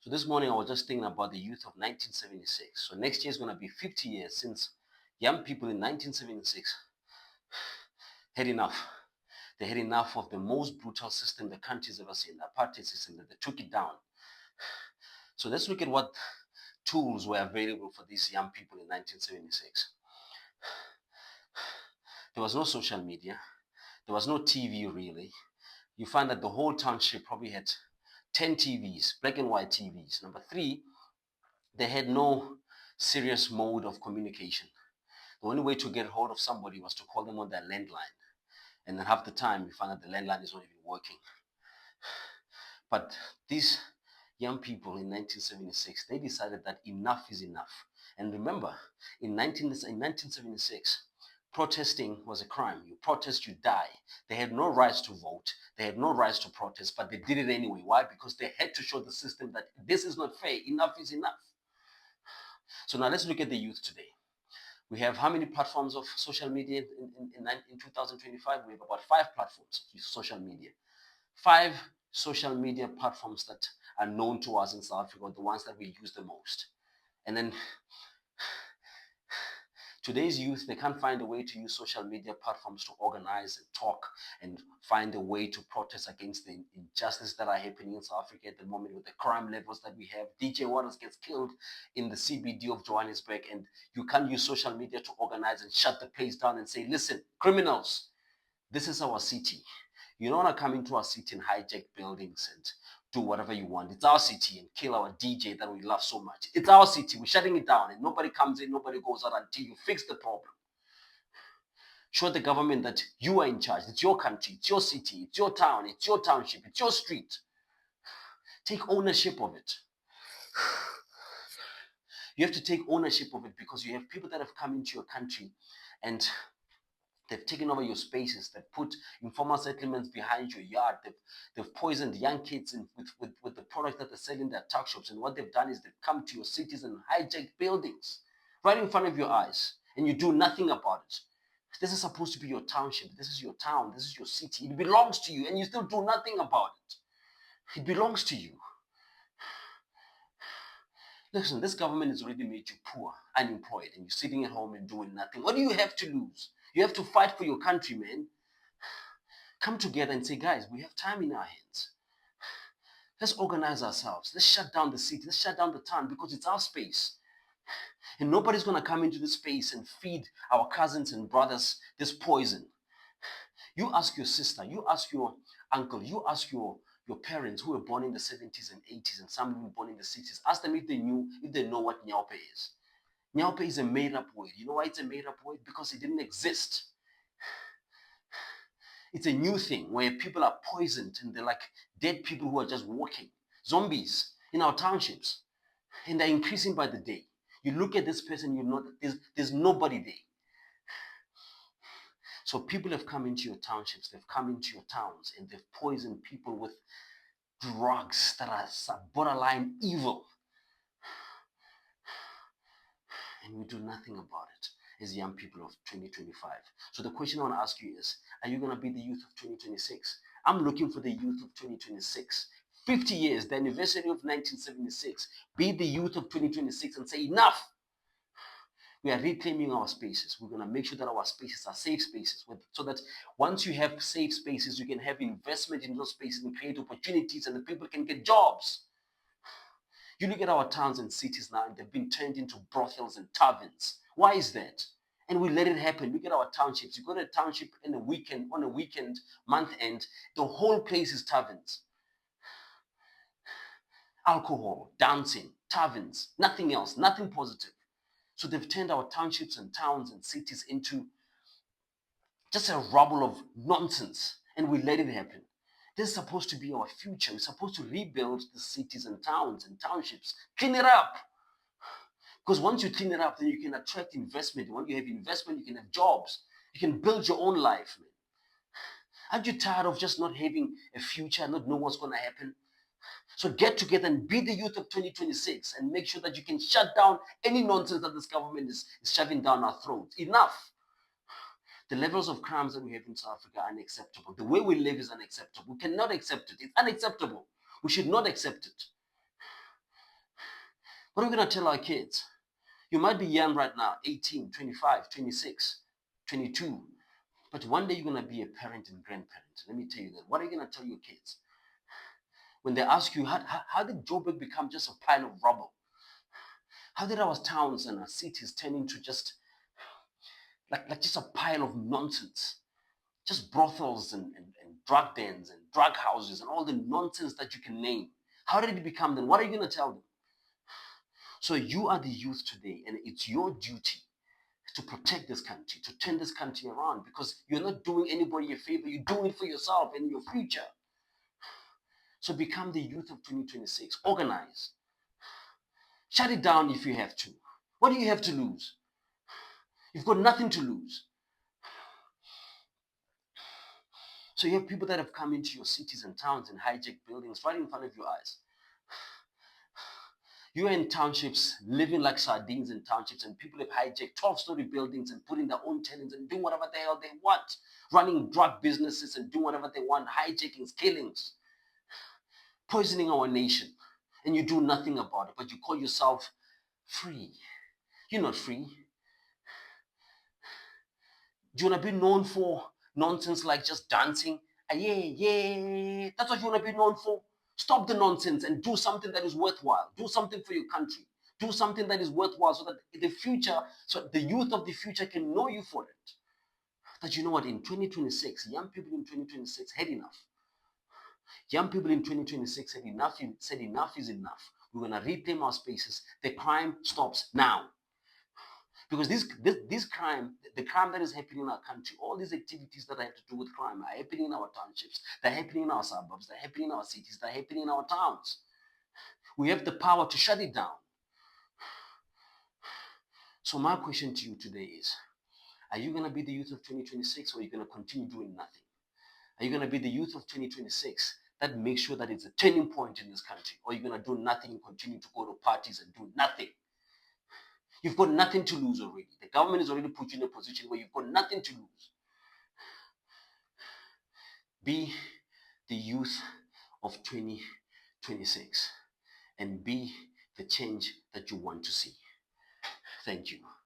So this morning I was just thinking about the youth of 1976. So next year is going to be 50 years since young people in 1976 had enough. They had enough of the most brutal system the country's ever seen, the apartheid system, that they took it down. So let's look at what tools were available for these young people in 1976. There was no social media. There was no TV really. You find that the whole township probably had 10 TVs, black and white TVs. Number three, they had no serious mode of communication. The only way to get hold of somebody was to call them on their landline. And then half the time, you find that the landline is not even working. But these young people in 1976, they decided that enough is enough. And remember, in 1976, protesting was a crime. You protest, you die. They had no rights to vote. They had no rights to protest, but they did it anyway. Why? Because they had to show the system that this is not fair. Enough is enough. So now let's look at the youth today. We have how many platforms of social media in 2025? We have about 5 platforms of social media. 5 social media platforms that are known to us in South Africa, the ones that we use the most. And then today's youth, they can't find a way to use social media platforms to organize and talk and find a way to protest against the injustices that are happening in South Africa at the moment with the crime levels that we have. DJ Waters gets killed in the CBD of Johannesburg, and you can't use social media to organize and shut the place down and say, listen, criminals, this is our city. You don't want to come into our city and hijack buildings and do whatever you want. It's our city and kill our DJ that we love so much. It's our city. We're shutting it down and nobody comes in, nobody goes out until you fix the problem. Show the government that you are in charge. It's your country, it's your city, it's your town, it's your township, it's your street. Take ownership of it. You have to take ownership of it because you have people that have come into your country and they've taken over your spaces. They've put informal settlements behind your yard. They've poisoned young kids with the product that they sell in their tuck shops. And what they've done is they've come to your cities and hijacked buildings right in front of your eyes. And you do nothing about it. This is supposed to be your township. This is your town. This is your city. It belongs to you. And you still do nothing about it. It belongs to you. Listen, this government has already made you poor, unemployed, and you're sitting at home and doing nothing. What do you have to lose? You have to fight for your country, man. Come together and say, guys, we have time in our hands. Let's organize ourselves. Let's shut down the city. Let's shut down the town because it's our space. And nobody's going to come into this space and feed our cousins and brothers this poison. You ask your sister, you ask your uncle, you ask your parents who were born in the 70s and 80s and some were born in the 60s. Ask them if they know what nyaupe is. Nyaupe is a made-up word. You know why it's a made-up word? Because it didn't exist. It's a new thing where people are poisoned and they're like dead people who are just walking. Zombies in our townships. And they're increasing by the day. You look at this person, you know that there's nobody there. So people have come into your townships, they've come into your towns, and they've poisoned people with drugs that are borderline evil. And we do nothing about it as young people of 2025. So the question I want to ask you is, are you going to be the youth of 2026? I'm looking for the youth of 2026. 50 years, the anniversary of 1976. Be the youth of 2026 and say, enough. We are reclaiming our spaces. We're going to make sure that our spaces are safe spaces so that once you have safe spaces, you can have investment in those spaces and create opportunities and the people can get jobs. You look at our towns and cities now and they've been turned into brothels and taverns. Why is that? And we let it happen. Look at our townships. You go to a township on a weekend, month end, the whole place is taverns. Alcohol, dancing, taverns, nothing else, nothing positive. So they've turned our townships and towns and cities into just a rubble of nonsense, and we let it happen. This is supposed to be our future. We're supposed to rebuild the cities and towns and townships, clean it up. Because once you clean it up, then you can attract investment. When you have investment, you can have jobs. You can build your own life, man. Aren't you tired of just not having a future, not know what's going to happen? So get together and be the youth of 2026 and make sure that you can shut down any nonsense that this government is shoving down our throats. Enough. The levels of crimes that we have in South Africa are unacceptable. The way we live is unacceptable. We cannot accept it. It's unacceptable. We should not accept it. What are we going to tell our kids? You might be young right now, 18, 25, 26, 22, but one day you're going to be a parent and grandparent. Let me tell you that. What are you going to tell your kids? When they ask you, how did Joburg become just a pile of rubble? How did our towns and our cities turn into just like just a pile of nonsense? Just brothels and drug dens and drug houses and all the nonsense that you can name. How did it become then? What are you going to tell them? So you are the youth today, and it's your duty to protect this country, to turn this country around, because you're not doing anybody a favor. You're doing it for yourself and your future. So become the youth of 2026. Organize. Shut it down if you have to. What do you have to lose? You've got nothing to lose. So you have people that have come into your cities and towns and hijacked buildings right in front of your eyes. You are in townships, living like sardines in townships, and people have hijacked 12-story buildings and put in their own tenants and doing whatever the hell they want, running drug businesses and doing whatever they want, hijackings, killings, poisoning our nation. And you do nothing about it, but you call yourself free. You're not free. Do you want to be known for nonsense like just dancing? Ah, yeah, yeah. That's what you want to be known for. Stop the nonsense and do something that is worthwhile. Do something for your country. Do something that is worthwhile so that the future, so the youth of the future can know you for it. That you know what, in 2026, young people in 2026 had enough. Young people in 2026 said enough is enough. We're going to reclaim our spaces. The crime stops now. Because this crime, the crime that is happening in our country, all these activities that have to do with crime are happening in our townships, they're happening in our suburbs, they're happening in our cities, they're happening in our towns. We have the power to shut it down. So my question to you today is, are you going to be the youth of 2026, or are you going to continue doing nothing? Are you going to be the youth of 2026 that makes sure that it's a turning point in this country, or are you going to do nothing and continue to go to parties and do nothing? You've got nothing to lose already. The government has already put you in a position where you've got nothing to lose. Be the youth of 2026 and be the change that you want to see. Thank you.